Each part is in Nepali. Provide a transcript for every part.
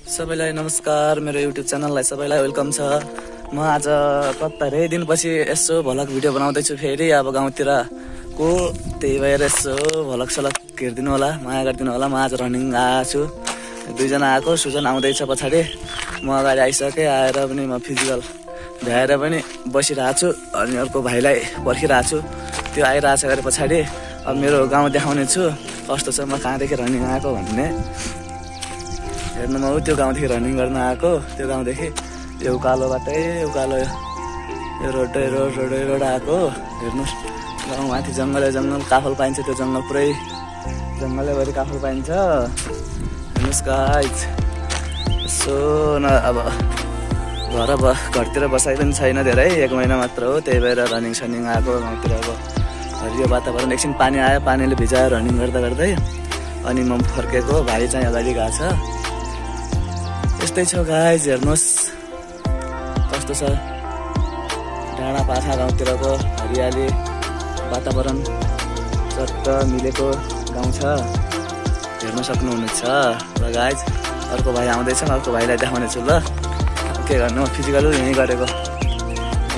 सबैलाई नमस्कार, मेरो युट्युब च्यानललाई सबैलाई वेलकम छ। म आज कत्तै दिनपछि यसो भ्लग भिडियो बनाउँदैछु फेरि अब गाउँतिर को, त्यही भएर यसो भ्लग सलग हेरिदिनु होला, माया गरिदिनु होला। म आज रनिङ आएको छु, दुईजना आएको, सुजन आउँदैछ पछाडि, म अगाडि आइसकेँ। आएर पनि म फिजिकल भ्याएर पनि बसिरहेको छु अनि अर्को भाइलाई पर्खिरहेको छु, त्यो आइरहेछ गरे पछाडि अब मेरो गाउँ देखाउने छु कस्तो छ, म कहाँदेखि रनिङ आएको भन्ने हेर्नु। म त्यो गाउँदेखि रनिङ गर्न आएको, त्यो गाउँदेखि यो उकालोबाटै उकालो यो रोड आएको। हेर्नुहोस् गाउँमाथि जङ्गल काफल पाइन्छ, त्यो जङ्गल पुरै जङ्गलैभरि काफल पाइन्छ। हेर्नुहोस् गाइज, यसो न अब घरतिर बसाइ पनि छैन धेरै, 1 महिना मात्र हो, त्यही भएर रनिङ सनिङ आएको गाउँतिर। अब हरियो वातावरण, एकछिन पानी आयो, पानीले भिजायो रनिङ गर्दै अनि म फर्केको, भाइ चाहिँ अगाडि गएको छ। यस्तै छ गाइज, हेर्नुहोस् कस्तो छ डाँडा पाखा गाउँतिरको हरियाली वातावरण चट्ट मिलेको गाउँ छ, हेर्न सक्नुहुनेछ ल गाइज। अर्को भाइ आउँदैछ, अर्को भाइलाई देखाउने छु ल। के गर्नु, फिजिकल यहीँ गरेको,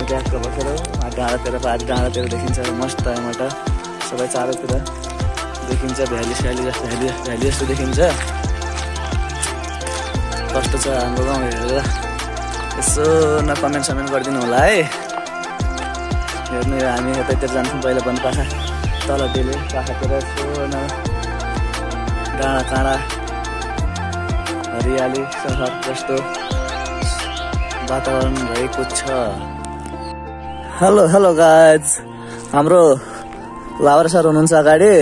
ट्याक्क बसेर डाँडातिर देखिन्छ मस्त यहाँबाट, सबै चारैतिर देखिन्छ, भ्याली जस्तो देखिन्छ। कस्तो छ हाम्रो गाउँ हेरेर यसो न कमेन्ट समेन्ट गरिदिनु होला है। हेर्नु यो हामी यतातिर जान्छौँ पहिला बनपाखा, तल डेले पाखातिर यसो न डाँडा काँडा हरियाली सहर जस्तो वातावरण भएको छ। हेलो गाइज, हाम्रो लावर सर हुनुहुन्छ अगाडि,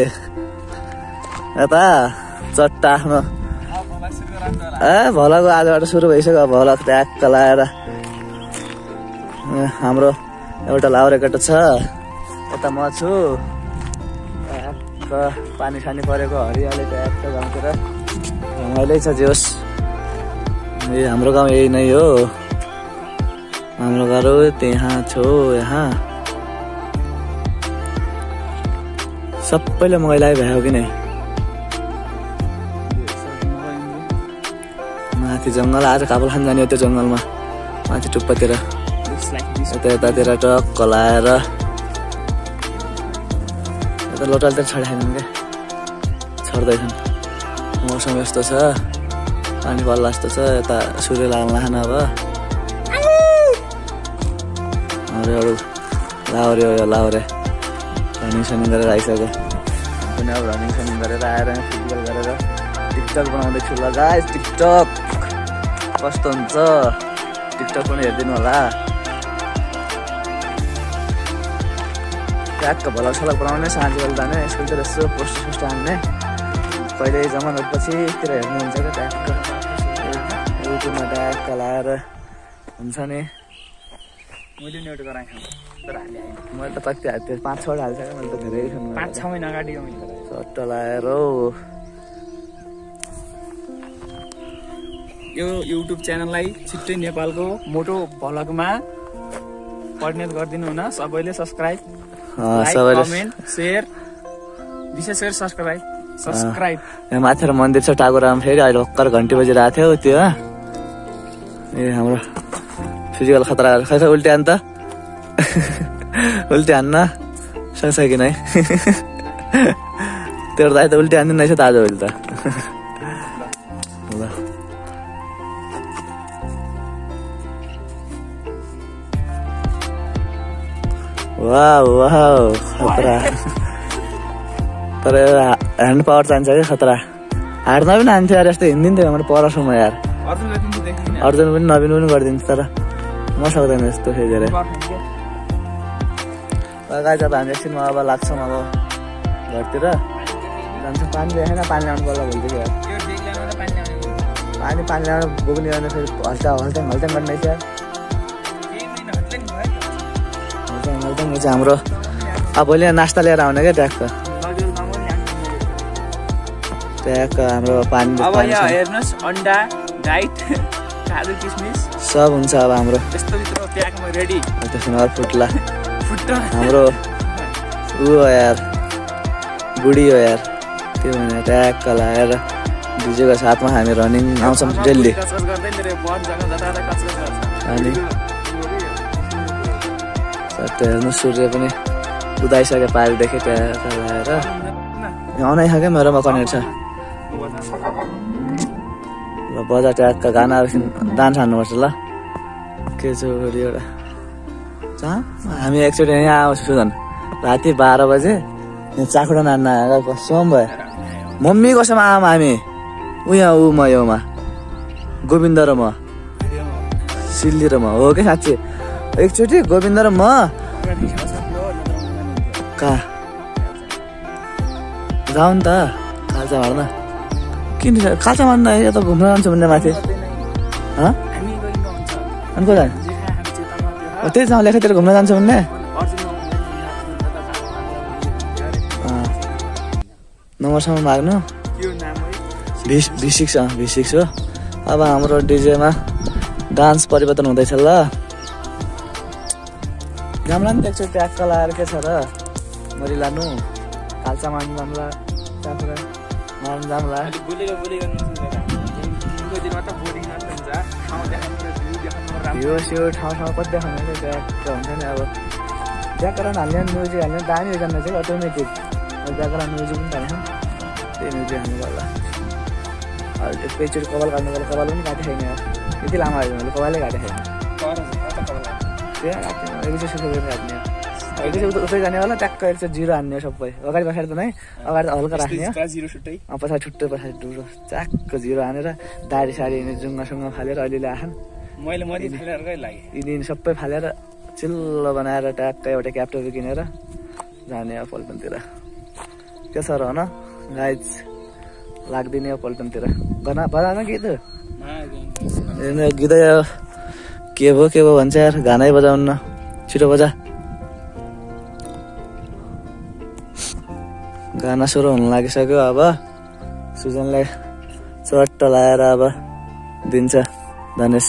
यता चट्टा आफ्नो भलको आजबाट सुरु भइसक्यो। भलक ट्याक्क लाएर हाम्रो एउटा लाउरे केटो छ, यता म छु, ट्याक्क पानी खानी परेको हरियाली ट्याक्क गाउँतिर रमाइलै छ। जोस् हाम्रो गाउँ यही नै हो, हाम्रो घर त्यहाँ छो। यहाँ सबैले मैला भ्यायो कि नै, माथि जङ्गल आज काफल खान जाने हो, त्यो जङ्गलमा माथि टुप्पातिर यतातिर टक्क लाएर यता लोटालतिर छाडिखान्छन् क्या, छर्दैछन्। मौसम यस्तो छ, पानी पर्ला जस्तो छ, यता सूर्य लाग्न खान। अब हाम्रो एउटा लाउरे रनिङ सनिङ गरेर आइसक्यो, पनि अब रनिङ सनिङ गरेर आएर फिजिकल गरेर टिकटक बनाउँदैछु ल गाइस। टिकटक कस्तो हुन्छ, टिकटक पनि हेरिदिनु होला। ट्याक्क भलक सलक बनाउने, साँझ बेल जाने स्कुलतिर यसो पोस्ट हान्ने, कहिले जमानपछि तिर हेर्नुहुन्छ क्या, ट्याक्क युट्युबमा ट्याक्क लाएर हुन्छ नि। मैले नि एउटा गराएँ तर मैले त कति हाल्थेँ, 5-6 हाल्छ, मैले त धेरै 5-6 महिना अगाडि चट्ट लाएर यो युट्युब च्यानललाई छिट्टै नेपालको मोटो भ्लगमा परिणत गरिदिनु हुन। सबैले सब्सक्राइब, कमेन्ट, सेयर, विशेष गरी सब्सक्राइब। यहाँ माथि मन्दिर छ टाकुरामा, फेरि अहिले भर्खर घन्टी बजिरहेको थियो त्यो। ए हाम्रो फिजिकल खतरा खै उल्टी हान्न त उल्टी हान्न सँगसँगै नै तेरो दाइ त उल्टी हान्दिन रहेछ त आजभोलि त। ल वाह खतरा, तर ह्यान्ड पावर चाहिन्छ क्या खतरा। हार्न पनि हान्थ्यो यार, यस्तो हिँडिदिन्थ्यो हाम्रो परसम्म यार। अर्जुन पनि नवीन पनि गरिदिन्छ, तर म सक्दैन यस्तो फेरि धेरै। गाइज अब हामी एकछिनमा अब लाग्छौँ, अब घरतिर जान्छौँ। पानी देखेन, पानी ल्याउनु पर्ला भोलिदेखि यार। पानी ल्याउनु बोक्ने भने फेरि हल्ट्याङ गर्ने छ। हल्ट्याङ चाहिँ हाम्रो अब भोलि नास्ता लिएर आउने क्या, ट्याक्क हाम्रो पानी हेर्नुहोस्, अन्डा डाइट काजु किसमिस सब हुन्छ अब हाम्रो यस्तो भित्र प्याकमा रेडी। त्यसमा फुट्ला हाम्रो ऊ हो यार, बुढी हो यार, त्यो भने ट्याक्क लाएर डिजेको साथमा हामी रनिङ आउँछौँ डेली कचकच गर्दै मेरो वन जग्गा जता कचकच गर्छ अनि सट्ट हेर्नु सूर्य पनि उदाइसक्यो पारिदेखि त्यहाँ लगाएर यहाँ आउनै मेरोमा कनेक्ट छ ल बजार ट्याक्क गाना डान्स हान्नुपर्छ ल के छ एउटा हामी एकचोटि यहाँ आउँछु सुजन राति 12 बजे यहाँ चाखुडा नान्न आएर कसम भयो मम्मी कसम आमा हामी ऊ यहाँ ऊ म योमा गोविन्द र म सिल्ली र म हो कि साँच्ची एकचोटि गोविन्द र म कहाँ जाउँ नि त काल्चा मार्न किन काल्चा मार्न यता घुम्न जान्छु भने माथि अनि को जाने त्यही ठाउँ लेखातिर घुम्न जान्छु भन्ने नम्बरसम्म माग्नु V6 हो अब हाम्रो डिजेमा डान्स परिवर्तन हुँदैछ ल जाम्ला नि एकचोटि ट्याक्क लगाएर के छ र मरि लानु काल्चा मार्नु जाम्ला चाखुरा मार्नु जाम्ला यो स्यो ठाउँ कति देखाउनु ट्याक्क हुन्छ नि अब व्याकरण हाल्ने म्युजिक हाल्ने दामी हो जान्न चाहिँ अटोमेटिक व्याकरण म्युजिक पनि हाल्छौँ त्यही म्युजिक हाल्नु पर्ला अहिले एकैचोटि कपाल काट्नु पर्ला कपाल पनि काटेको छैन यति लामो हाल्यो मैले कपालै काटेको छैन त्यहाँ एकैचोटि काट्ने एकैचोटि उतै जाने होला ट्याक्क एकचोटि 0 हान्ने सबै अगाडि पछाडि त नै अगाडि त हल्का राख्ने पछाडि छुट्टै पछाडि डुरो च्याक्क 0 हानेर दाडी साडी जुङ्गासुङ्गा फालेर अलिअलि आखान यिनी सबै फालेर चिल्लो बनाएर ट्याक्क एउटा क्याप्टोप किनेर जाने अब पल्टनतिर के छ र न गाइज लाग्दिने अब पल्टनतिर बजान गीत गीत के भयो भन्छ यार गानै बजाउन छिटो बजा गाना सुरु हुन लागिसक्यो अब सुजनले चट्ट लाएर अब दिन्छ धनेश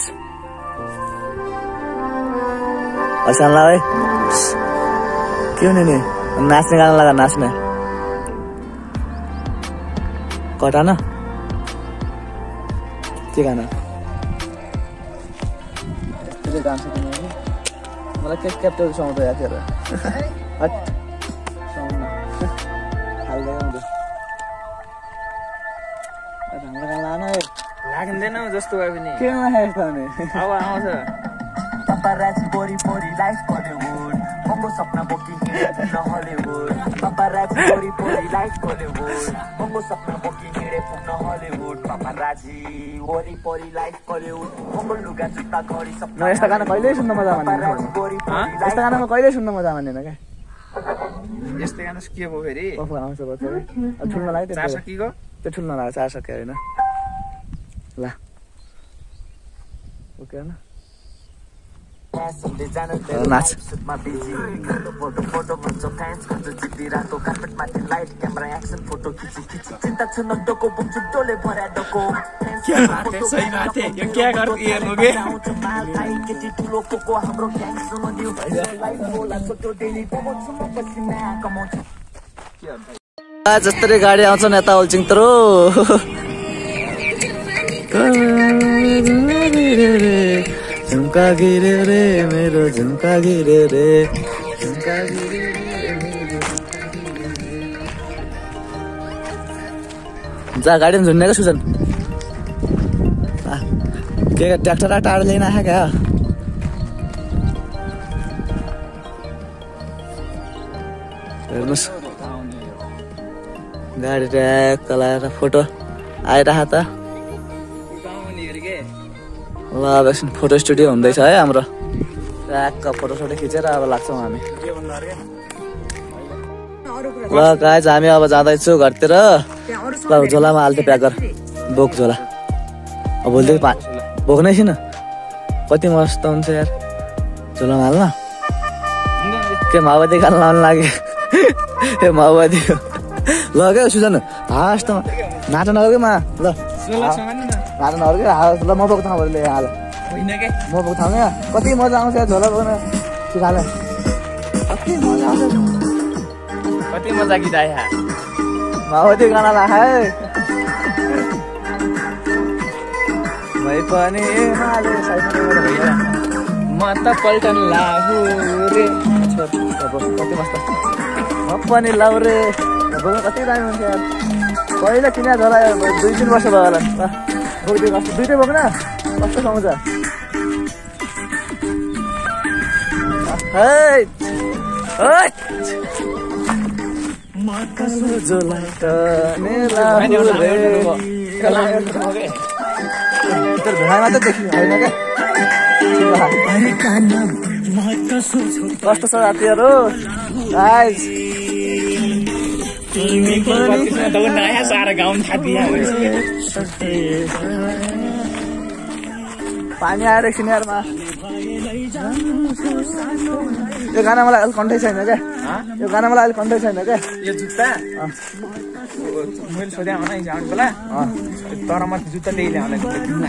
हँसानला है के हुने नि नाच्ने गाना लगा नाच्ने कटा न के गाना मलाई के क्याप्टन सुहाउँछ याद हट सुहाउन हाल्दै आउँदै हाम्रो गाना लान लाग्दैन जस्तो भए पनि के नखाएको भने अब आउँछ Paparazzi body life Bollywood Mongo sapna boki hire na Hollywood Paparazzi body life Bollywood Mongo sapna boki hire na Hollywood Paparazzi body life Bollywood Mongo luga juta gari sapna यस्ता गाना कहिल्यै सुन्न मजा आउँदैन यस्ता गानामा कहिल्यै सुन्न मजा आउँदैन के यस्तो गाना के भयो फेरि कफु आउँछ बच्चाले अब ठुल्न लाग्यो 400 किको त्यो ठुल्न लाग्यो 400 के हैन ल ओके हैन नाच फोटो भन्छ फ्यान्स भन्छ जित्ती रातो कार्पेट माथि लाइट क्यामेरा एक्सन फोटो खिची चिन्ता छ न डोको बुझ्छु डोले भर्या डोको सही बात है यो क्या कर ये लोगे केटी ठुलो कोको हाम्रो ग्याङ सुनिदियो लाइफ होला छोटो डेली कमाउँछु म पसिना कमाउँछु जस्तै गाडी आउँछ नि यता ओल्चिङतिर झुम्का गिरे रे मेरो झुम्का गिरे रे झुम्का गिरे जा गाडी झुन्नेको सुजन के ट्र्याक्टर टाढो लिन आएको क्या हेर्नुहोस् गाडी ट्याक्क लाएर फोटो आइरह त ल अब एकछिन फोटो स्टुडियो हुँदैछ है हाम्रो ट्याक्क फोटो खिचेर अब लाग्छौँ हामी ल गाइज हामी अब जाँदैछु घरतिर ल झोलामा हाल्थ्यो प्याक गर बोक झोला अब भोलिदेखि बोक्नै छैन कति मस्त हुन्छ यार झोलामा हाल्न के माओवादी खान लाउनु लाग्यो ए माओवादी ल क्या सुजन हास्टमा नाच नगर मा ल नाच नगर ल म बोक्थाँ बरुले हाल म बोक्थाँ कति मजा आउँछ झोला बोक्न सिकाल कति मजा आउँछ कति मजा गीत आयो माओवादी गाना ला है भाइ पनि हिमालय म त पल्टन लाहुरे कति मस्त म पनि लाउरे कति दामी हुन्छ यार पहिला किन होला 2-3 वर्ष भयो होला बोक्दै कस्तो दुइटै बोक्न कस्तो समाउँछ भेडामा त देखियो होइन क्या कस्तो छ साथीहरू गाइस नयाँ सारा गाउँ थापिया पानी आएर एकछिन यारमा यो गाना मलाई अहिले कन्ठै छैन क्या यो गाना मलाई अहिले कन्ठै छैन क्या यो जुत्ता मैले सोधेँ आउन हिजो आउनु बेला तर म जुत्ता त्यही ल्याउन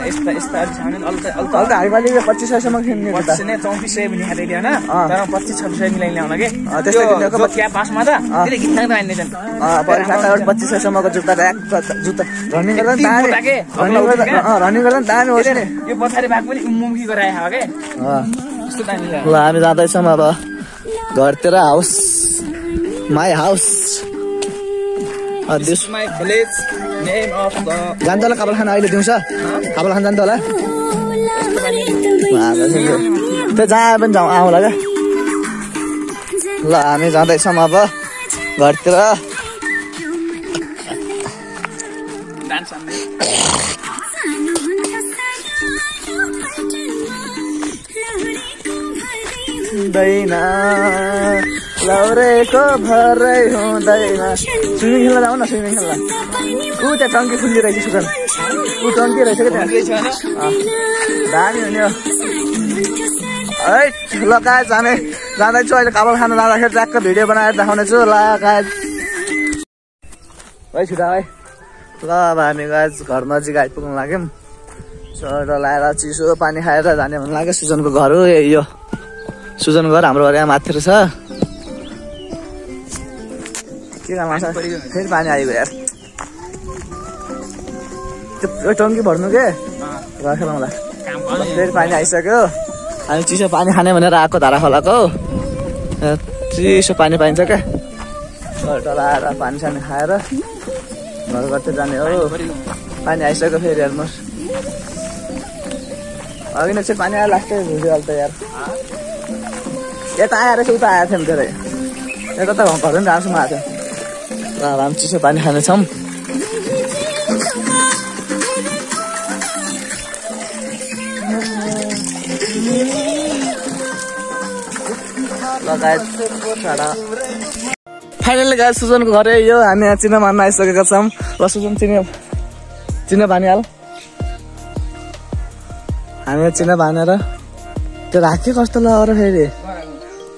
यस्ता यस्ता हल्का हाइमाली 2500 सम्म किन्ने 3400 पनि खाँदै ल्याउन तर 25-26 मिलाइ ल्याउन के त्यो क्या पासमा त धेरै गीत गाउँदा हान्ने छन् 2500 सम्मको जुत्ता जुत्ता रनिङ गर्दा दामी रनिङ गर्दा दामी होस् नि यो पछाडि भाग पनि मुखी गराए हो के यस्तो दामी छ ल हामी जाँदैछौँ अब घरतिर house my house This is my village name of the जान्छ होला काबल खाना अहिले दिउँछ काबल खान जान्छ होला त्यो जहाँ पनि जाउँ आउँला क्या ल हामी जाँदैछौँ अब घरतिर हुँदैन लौरेको भरै हुँदैन स्विमिङ खेल्न जाउँ न स्विमिङ खेल्न ऊ त्यहाँ टङ्की खुलिरहेछ सुगन ऊ टङ्की रहेछ क्या त्यहाँ दामी हुने हो है ल गाइस हामी जाँदैछु अहिले काबल खान जाँदाखेरि ट्याक्क भिडियो बनाएर देखाउने छु ल गाइस है छिटो है ल अब हामी गाइस घर नजिक आइपुग्नु लाग्यौँ चरो लाएर चिसो पानी खाएर जाने भन्नु लाग्यो सुजनको घर हो यो सुजन घर हाम्रो घर यहाँ माथि छ के काम छ फेरि पानी आइगयो यार त्यो टङ्की भर्नु के राखेर मलाई फेरि पानी आइसक्यो हामी चिसो पानी खाने भनेर आएको धारा खोलाको चिसो पानी पाइन्छ क्या टल आएर पानी सानी खाएर घर गर्दै जाने हो पानी आइसक्यो फेरि हेर्नुहोस् अघि नै चाहिँ पानी आएर लास्टै भिडियो हाल्छ यार यता आएर चाहिँ उता आएको थियो धेरै यता त घर पनि राम्रोसँग आएको थियो र हामी चिसो पानी खानेछौँ फाइनली गाइस सुजनको घर यो हामी यहाँ चिना मान्न आइसकेका छौँ ल सुजन चिना पानी हाल हामी चिना बानेर त्यो राख्यो कस्तो ल अरू फेरि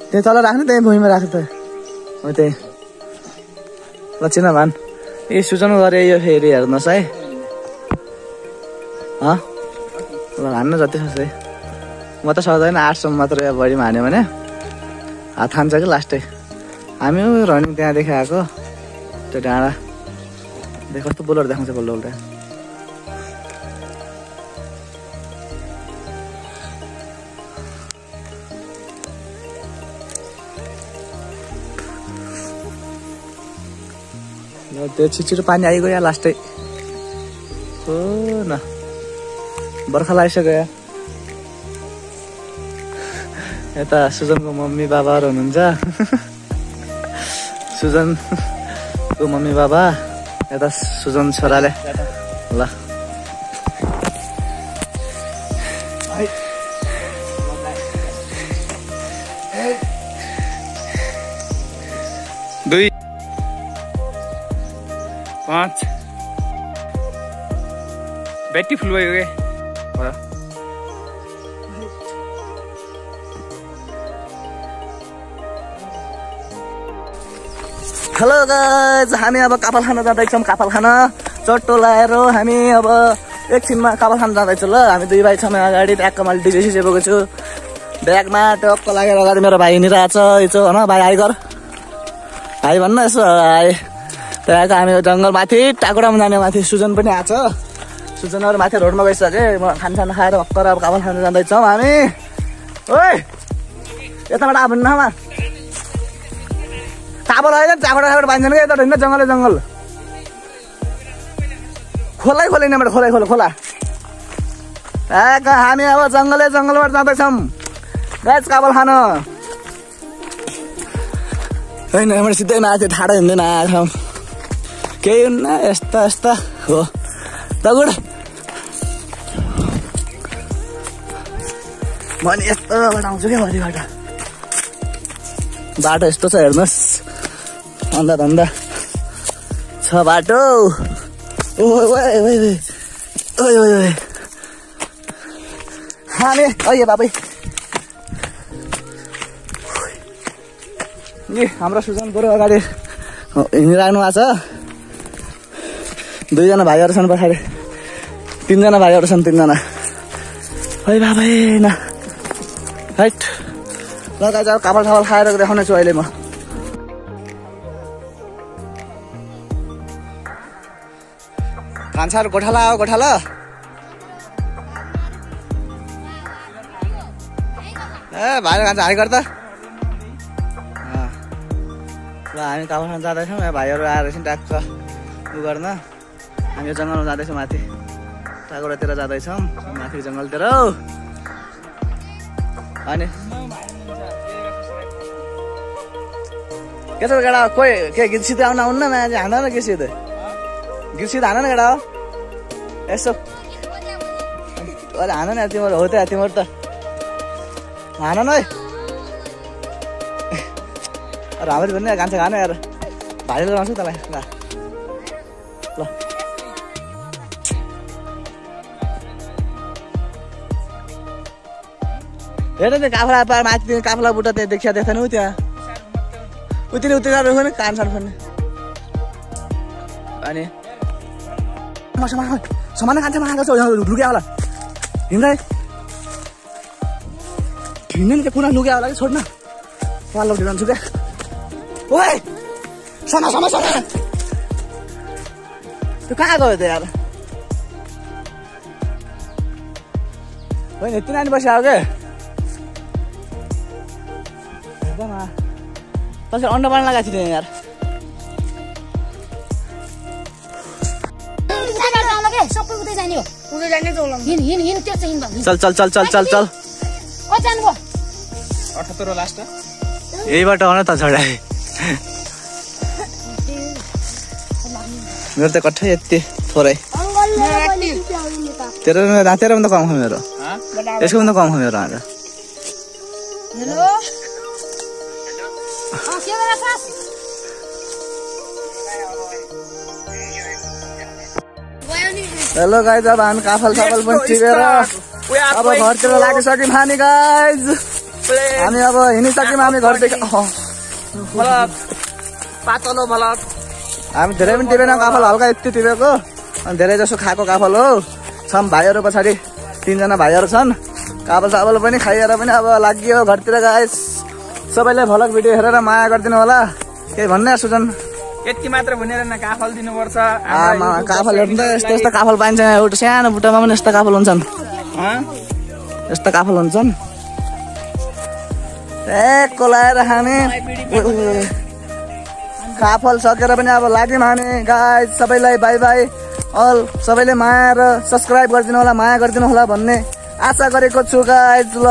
त्यही तल राख्नु त्यही भुइँमा राख्नु त हो त्यही ल चिना भान ए सुजन गरे यो फेरि हेर्नुहोस् है ल हान्नु जति सक्छ है म त सक्दैन 8 सम्म मात्र बढीमा हान्यो भने हात हान्छ कि लास्टै हामी रनिङ त्यहाँदेखि आएको त्यो डाँडा देख कस्तो बोलर देखाउँछ बल्ल उल्टा त्यो छिटो पानी आइगयो या लास्टै हो न बर्खा लागिसक्यो या यता सुजनको मम्मी बाबाहरू हुनुहुन्छ सुजनको मम्मी बाबा यता सुजन छोराले ल दुई 5 बैट्री फुल भयो के हेलो गाइस हामी अब कापाल खान जाँदैछौँ कापाल खान चट्टो लाएर हामी अब एकछिनमा कापाल खान जाँदैछौँ ल हामी दुई भाइ छौँ अगाडि ट्याक्क मैले डिजेसी बोकेको छु ब्यागमा टक्क लागेर अगाडि मेरो भाइ हिँडिरहेछ यो होइन भाइ आइ गर भाइ भन्न यसो भाइ त्यहाँको हामी जङ्गल माथि टाकुरामा जाने माथि सुजन पनि आएको छ सुजनहरू माथि रोडमा गइसके म खानसान खाएर भक्कर अब काफल खान जाँदैछौँ हामी ओइ यताबाट अब नामा काफल होइन चाबाट बाँध्दैन क्या यता हिँड्न जङ्गलै जङ्गल खोलै यहाँबाट खोला हामी अब जङ्गलबाट जाँदैछौँ गाइस काफल खान होइन यहाँबाट सिधै माथि ठाडो हिँड्दैन आएको केही हुन्न यस्ता हो तगुड म नि यस्तोबाट आउँछु क्या भरिबाट बाटो यस्तो छ हेर्नुहोस् धन्दा छ बाटो हामी अये बाबै नि हाम्रो सुजन बरु अगाडि हिँडिराख्नु भएको छ 2 जना भाइहरू छन् पछाडि 3 जना भाइहरू छन् 3 जना है बाबै न हाइट ल गाइस अब काफल खाएर देखाउने छु अहिले म कान्छार गोठाला हो गोठाला ए भाइ कान्छा हाई गर्दा ल हामी काफल खान जाँदैछौँ यहाँ भाइहरू आएर एकछिन ट्याक्क उ गर्न हामी यो जङ्गलमा जाँदैछौँ माथि टागोडातिर जाँदैछौँ माथि जङ्गलतिर अनि के छ केटा कोही के गीत सित आउन आउन्न मान्छे हान न गीत सित हान न केटा हो यसो अहिले हान न तिम्रो हो त तिम्रो त हान न है राम्ररी भन्ने कान्छा खान यार भाइले लगाउँछु तँलाई ल हेर्नु नि काफला माथि काफला बुट्टा त्यहाँ देखिया देख्दैन उ त्यहाँ उतिरै रोक्नु नि कान सानो फोड्ने अनि सामान कान्छामा आएको छ लुग्या होला हिँड्दै हिँड्नु नि त्यो कुना लुग्या होला कि छोड्न पालो ढिलाउँछु क्या ओइ समा त्यो कहाँ गयो त यार होइन यति नानी बसिआयो के तसरी अन्डा पाल्न लगाएको थियो यार चल यहीबाट आउन त छोडा मेरो त कठै यति थोरै तेरो भन्दा कम हो मेरो यसको भन्दा कम हो मेरो आज हेलो गाइज अब हामी काफल पनि टिपेर अब घरतिर लागिसक्यौँ हामी गाइज हामी अब हिँडिसक्यौँ हामी घरदेखि पातलो भलक हामी धेरै पनि टिपेन काफल हल्का यति टिपेको अनि धेरै जसो खाएको काफल हो छन् भाइहरू पछाडि 3 जना भाइहरू छन् काफल पनि खाइएर पनि अब लाग्यो घरतिर गाइज सबैले भलक भिडियो हेरेर माया गरिदिनु होला केही भन्ने सुजन यति मात्र भनेर न काफल दिनुपर्छ काफल हेर्नु त यस्तो काफल पाइन्छ एउटा सानो बुट्टामा पनि यस्ता काफल हुन्छन् यस्ता काफल हुन्छन् कोलाएर खाने काफल सकेर पनि अब लाग्यौँ हामी गाइज सबैलाई बाई बाई अल सबैले माया र सब्सक्राइब गरिदिनु होला माया गरिदिनु होला भन्ने आशा गरेको छु गाइज ल